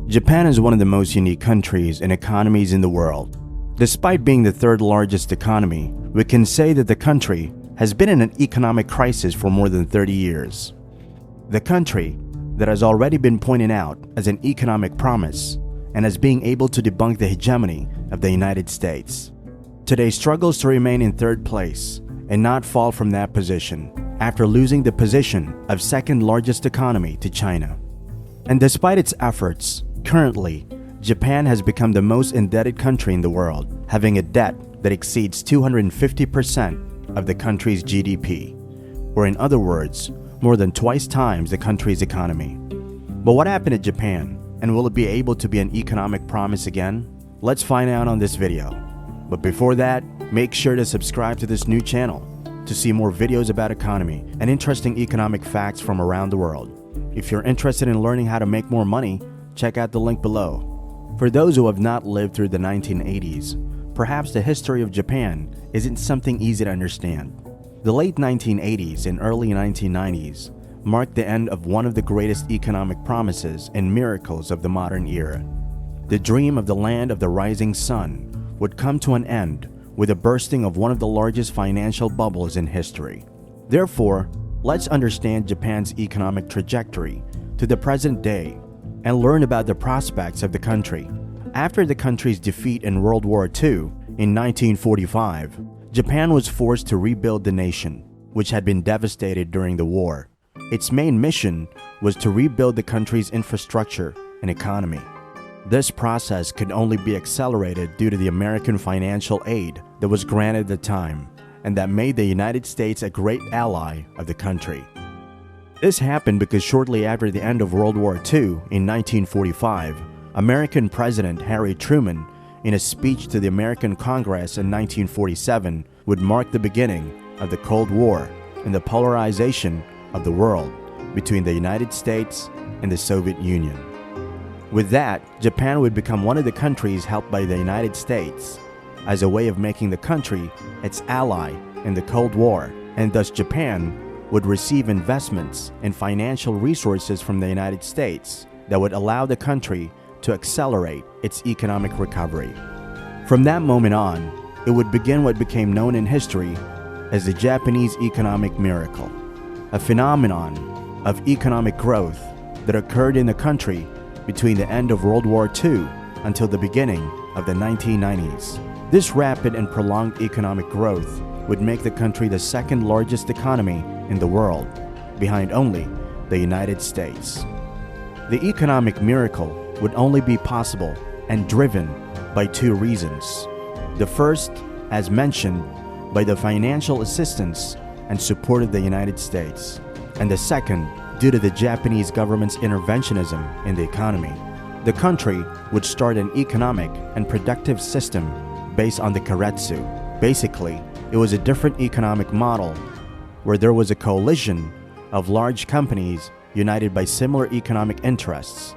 Japan is one of the most unique countries and economies in the world. Despite being the third largest economy, we can say that the country has been in an economic crisis for more than 30 years. The country that has already been pointed out as an economic promise and as being able to debunk the hegemony of the United States, today struggles to remain in third place and not fall from that position after losing the position of second largest economy to China. And despite its efforts, currently, Japan has become the most indebted country in the world, having a debt that exceeds 250% of the country's GDP, or in other words, more than twice times the country's economy. But what happened to Japan, and will it be able to be an economic promise again? Let's find out on this video. But before that, make sure to subscribe to this new channel to see more videos about economy and interesting economic facts from around the world. If you're interested in learning how to make more money, check out the link below. For those who have not lived through the 1980s, perhaps the history of Japan isn't something easy to understand. The late 1980s and early 1990s marked the end of one of the greatest economic promises and miracles of the modern era. The dream of the land of the rising sun would come to an end with the bursting of one of the largest financial bubbles in history. Therefore, let's understand Japan's economic trajectory to the present day and learn about the prospects of the country. After the country's defeat in World War II in 1945, Japan was forced to rebuild the nation, which had been devastated during the war. Its main mission was to rebuild the country's infrastructure and economy. This process could only be accelerated due to the American financial aid that was granted at the time, and that made the United States a great ally of the country. This happened because shortly after the end of World War II in 1945, American President Harry Truman, in a speech to the American Congress in 1947, would mark the beginning of the Cold War and the polarization of the world between the United States and the Soviet Union. With that, Japan would become one of the countries helped by the United States as a way of making the country its ally in the Cold War, and thus Japan would receive investments and financial resources from the United States that would allow the country to accelerate its economic recovery. From that moment on, it would begin what became known in history as the Japanese economic miracle, a phenomenon of economic growth that occurred in the country between the end of World War II until the beginning of the 1990s. This rapid and prolonged economic growth would make the country the second largest economy in the world, behind only the United States. The economic miracle would only be possible and driven by two reasons. The first, as mentioned, by the financial assistance and support of the United States, and the second, due to the Japanese government's interventionism in the economy. The country would start an economic and productive system based on the karetsu. Basically, it was a different economic model where there was a coalition of large companies united by similar economic interests,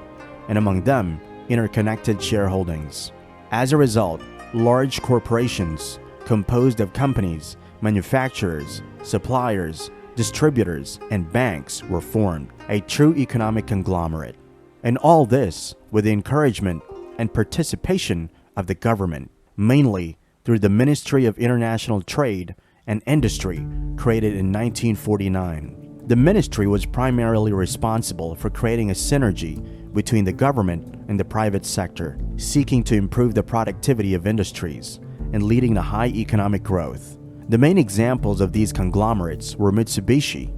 and among them, interconnected shareholdings. As a result, large corporations composed of companies, manufacturers, suppliers, distributors, and banks were formed, a true economic conglomerate. And all this with the encouragement and participation of the government, mainly through the Ministry of International Trade and Industry created in 1949. The ministry was primarily responsible for creating a synergy between the government and the private sector, seeking to improve the productivity of industries and leading to high economic growth. The main examples of these conglomerates were Mitsubishi,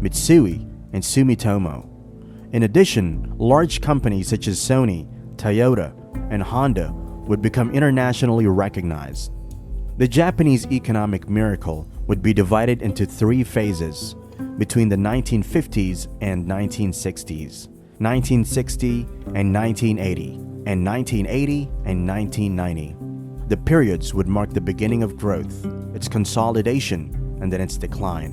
Mitsui, and Sumitomo. In addition, large companies such as Sony, Toyota, and Honda would become internationally recognized. The Japanese economic miracle would be divided into three phases between the 1950s and 1960s, 1960 and 1980, and 1980 and 1990. The periods would mark the beginning of growth, its consolidation, and then its decline.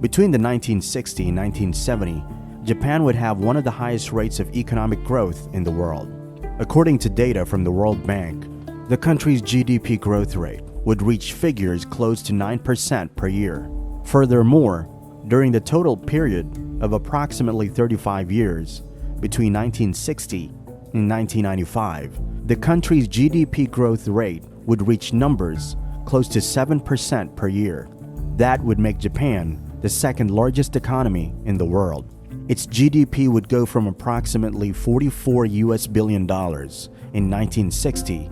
Between the 1960 and 1970, Japan would have one of the highest rates of economic growth in the world. According to data from the World Bank, the country's GDP growth rate would reach figures close to 9% per year. Furthermore, during the total period of approximately 35 years, between 1960 in 1995, the country's GDP growth rate would reach numbers close to 7% per year. That would make Japan the second largest economy in the world. Its GDP would go from approximately $44 billion in 1960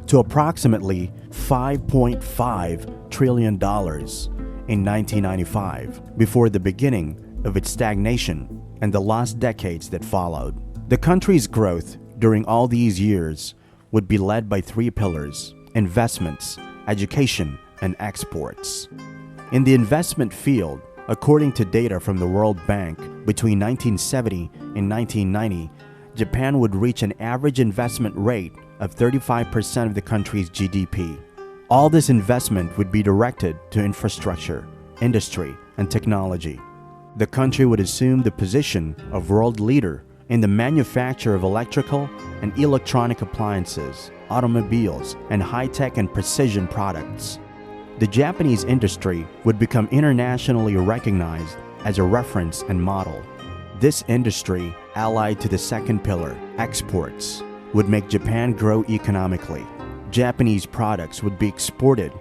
to approximately $5.5 trillion in 1995, before the beginning of its stagnation and the lost decades that followed. The country's growth during all these years would be led by three pillars: investments, education, and exports. In the investment field, according to data from the World Bank, between 1970 and 1990, Japan would reach an average investment rate of 35% of the country's GDP. All this investment would be directed to infrastructure, industry, and technology. The country would assume the position of world leader in the manufacture of electrical and electronic appliances, automobiles, and high-tech and precision products. The Japanese industry would become internationally recognized as a reference and model. This industry, allied to the second pillar, exports, would make Japan grow economically. Japanese products would be exported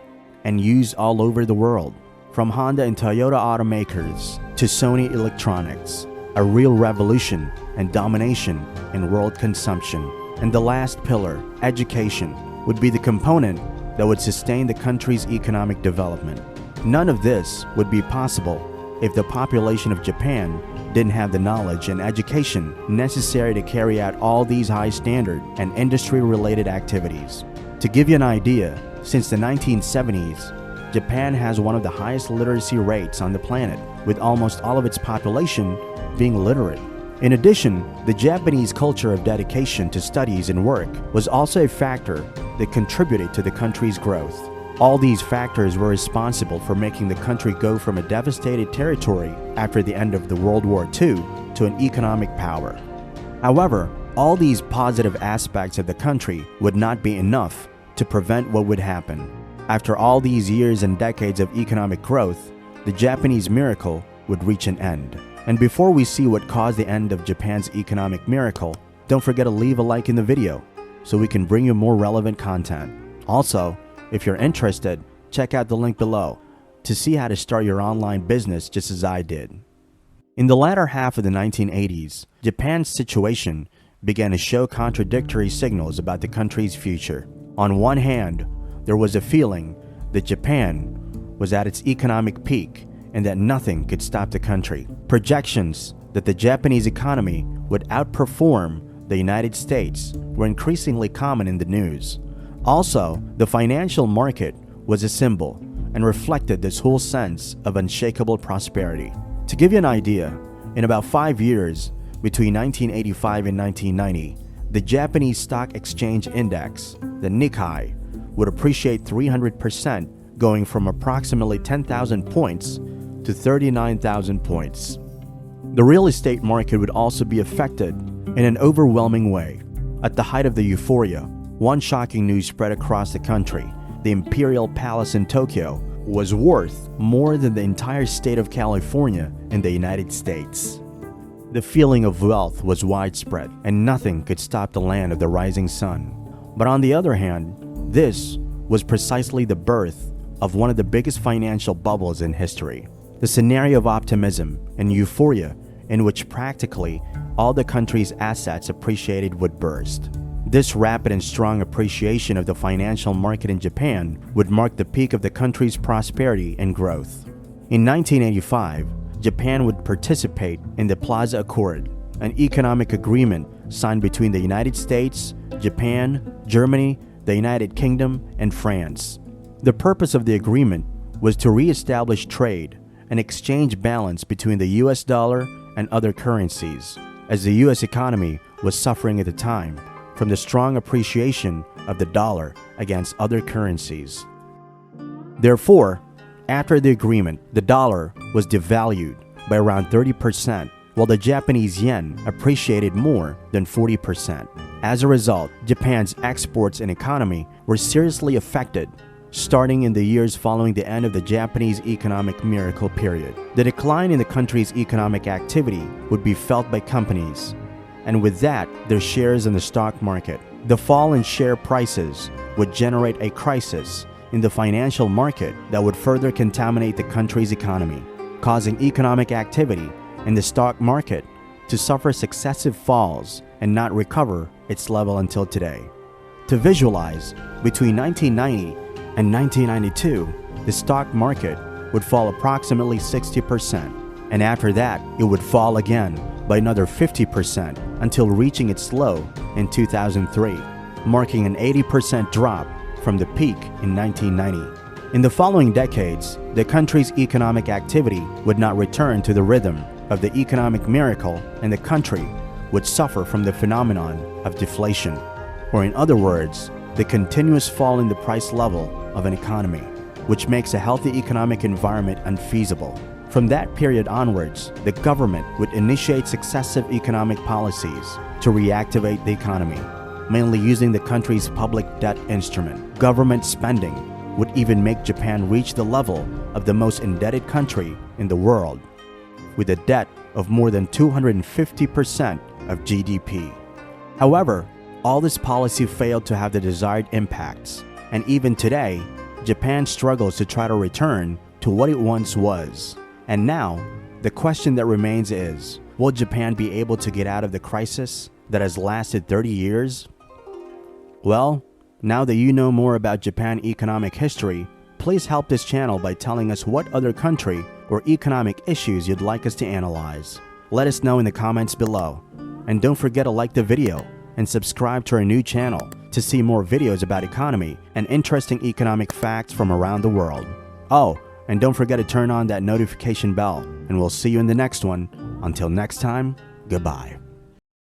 and used all over the world, from Honda and Toyota automakers to Sony Electronics, a real revolution and domination in world consumption. And the last pillar, education, would be the component that would sustain the country's economic development. None of this would be possible if the population of Japan didn't have the knowledge and education necessary to carry out all these high standard and industry-related activities. To give you an idea, since the 1970s, Japan has one of the highest literacy rates on the planet, with almost all of its population being literate. In addition, the Japanese culture of dedication to studies and work was also a factor that contributed to the country's growth. All these factors were responsible for making the country go from a devastated territory after the end of the World War II to an economic power. However, all these positive aspects of the country would not be enough to prevent what would happen. After all these years and decades of economic growth, the Japanese miracle would reach an end. And before we see what caused the end of Japan's economic miracle, don't forget to leave a like in the video so we can bring you more relevant content. Also, if you're interested, check out the link below to see how to start your online business just as I did. In the latter half of the 1980s, Japan's situation began to show contradictory signals about the country's future. On one hand, there was a feeling that Japan was at its economic peak and that nothing could stop the country. Projections that the Japanese economy would outperform the United States were increasingly common in the news. Also, the financial market was a symbol and reflected this whole sense of unshakable prosperity. To give you an idea, in about 5 years, between 1985 and 1990, the Japanese Stock Exchange Index, the Nikkei, would appreciate 300%, going from approximately 10,000 points to 39,000 points. The real estate market would also be affected in an overwhelming way. At the height of the euphoria, one shocking news spread across the country: the Imperial Palace in Tokyo was worth more than the entire state of California in the United States. The feeling of wealth was widespread, and nothing could stop the land of the rising sun. But on the other hand, this was precisely the birth of one of the biggest financial bubbles in history. The scenario of optimism and euphoria in which practically all the country's assets appreciated would burst. This rapid and strong appreciation of the financial market in Japan would mark the peak of the country's prosperity and growth. In 1985, Japan would participate in the Plaza Accord, an economic agreement signed between the United States, Japan, Germany, the United Kingdom, and France. The purpose of the agreement was to re-establish trade and exchange balance between the US dollar and other currencies, as the US economy was suffering at the time from the strong appreciation of the dollar against other currencies. Therefore, after the agreement, the dollar was devalued by around 30%, while the Japanese yen appreciated more than 40%. As a result, Japan's exports and economy were seriously affected, starting in the years following the end of the Japanese economic miracle period. The decline in the country's economic activity would be felt by companies, and with that, their shares in the stock market. The fall in share prices would generate a crisis in the financial market that would further contaminate the country's economy, causing economic activity in the stock market to suffer successive falls and not recover its level until today. To visualize, between 1990 and 1992, the stock market would fall approximately 60%, and after that, it would fall again by another 50% until reaching its low in 2003, marking an 80% drop from the peak in 1990. In the following decades, the country's economic activity would not return to the rhythm of the economic miracle, and the country would suffer from the phenomenon of deflation, or in other words, the continuous fall in the price level of an economy, which makes a healthy economic environment unfeasible. From that period onwards, the government would initiate successive economic policies to reactivate the economy, mainly using the country's public debt instrument. Government spending would even make Japan reach the level of the most indebted country in the world, with a debt of more than 250% of GDP. However, all this policy failed to have the desired impacts, and even today, Japan struggles to try to return to what it once was. And now, the question that remains is, will Japan be able to get out of the crisis that has lasted 30 years? Well, now that you know more about Japan economic history, please help this channel by telling us what other country or economic issues you'd like us to analyze. Let us know in the comments below. And don't forget to like the video and subscribe to our new channel to see more videos about economy and interesting economic facts from around the world. Oh, and don't forget to turn on that notification bell, and we'll see you in the next one. Until next time, goodbye.